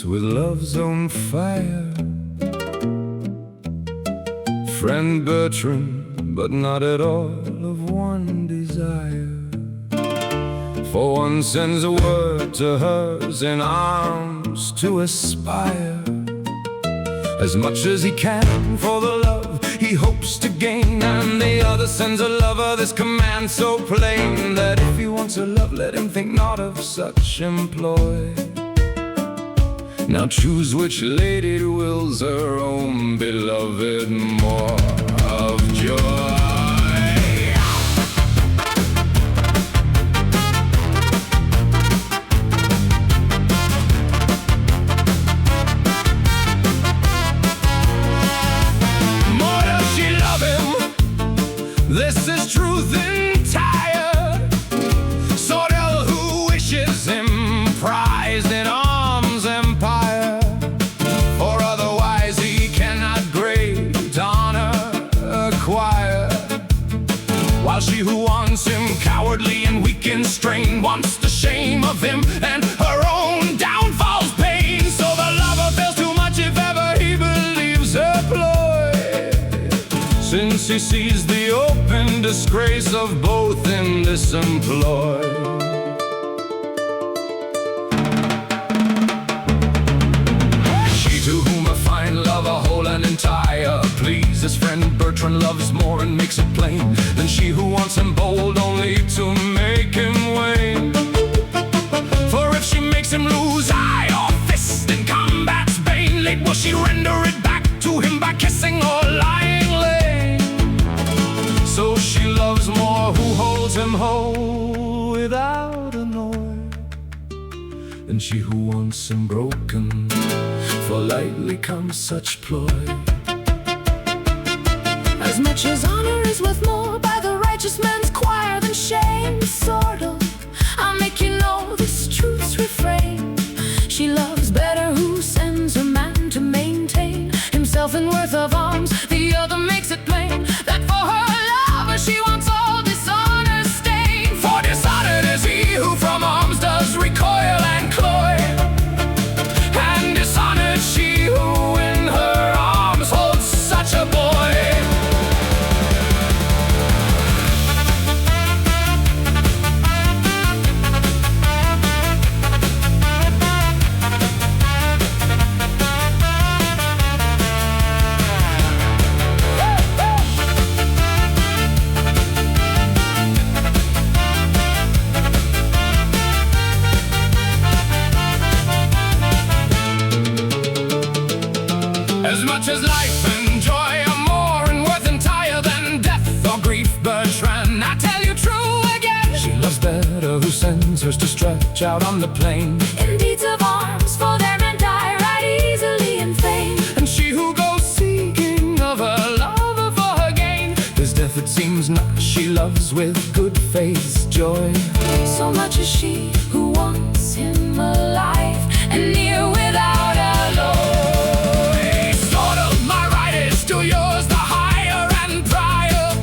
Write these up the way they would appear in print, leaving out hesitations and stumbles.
burns with love's own fire. Friend Bertrand, but not at all of one desire. For one sends a word to hers in arms to aspire. As much as he can for the love he hopes to gain, and the other sends a lover this command so plain, that if he wants a love, let him think not of such employ. Now choose which lady wills her own beloved more of joy. This is truth entire. Sordel, who wishes him prized in arms empire, for otherwise he cannot great honor acquire. While she who wants him cowardly and weak in strain wants the shame of him and her own downfall's pain. So the lover feels too much if ever he believes her ploy, since he sees the open disgrace of both in this employ. She to whom a fine lover whole and entire pleases friend Bertrand loves more and makes it plain, than she who wants him bold only to make him wane. For if she makes him lose eye or fist in combat's bane, late will she render it back to him by kissing or lying lame. So she loves more who holds him whole without annoy, than she who wants him broken, for lightly comes such ploy. As much as honor is worth more by the righteous man's choir than shame, Sordel, I'll make you know this truth's refrain. She loves better who sends a man to maintain himself in worth of arms. The other makes it plain that for her she wants all dishonor stained. For dishonored is he who from arms does recoil and cloy, and dishonored she who in her arms holds such a boy. As much as life and joy are more in worth entire than death or grief, Bertrand, I tell you true again. She loves better who sends hers to stretch out on the plain, in deeds of arms for their men die right easily in fame. And she who goes seeking of her lover for her gain, his death it seems not she loves with good faith's joy. So much as she who wants him alive and near without alloy. Yours the higher and prior,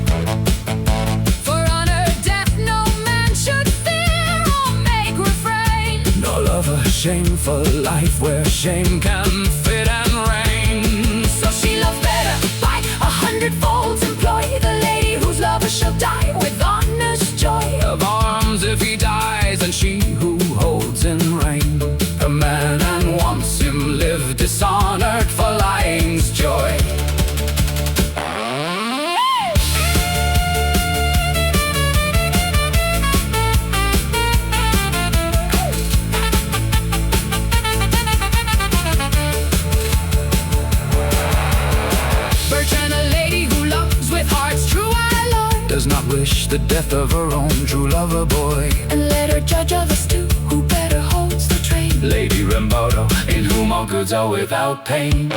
for honor death no man should fear or make refrain. no lover shameful life where shame can fit and reign. So she loves better by 100 folds employ the lady whose lover shall die with honor's joy of arms if he dies, and she who holds in reign a man and wants him live dishonored for lying's joy. Does not wish the death of her own true lover boy, and let her judge others too who better holds the train. Lady Rambodo, in whom all goods are without pain.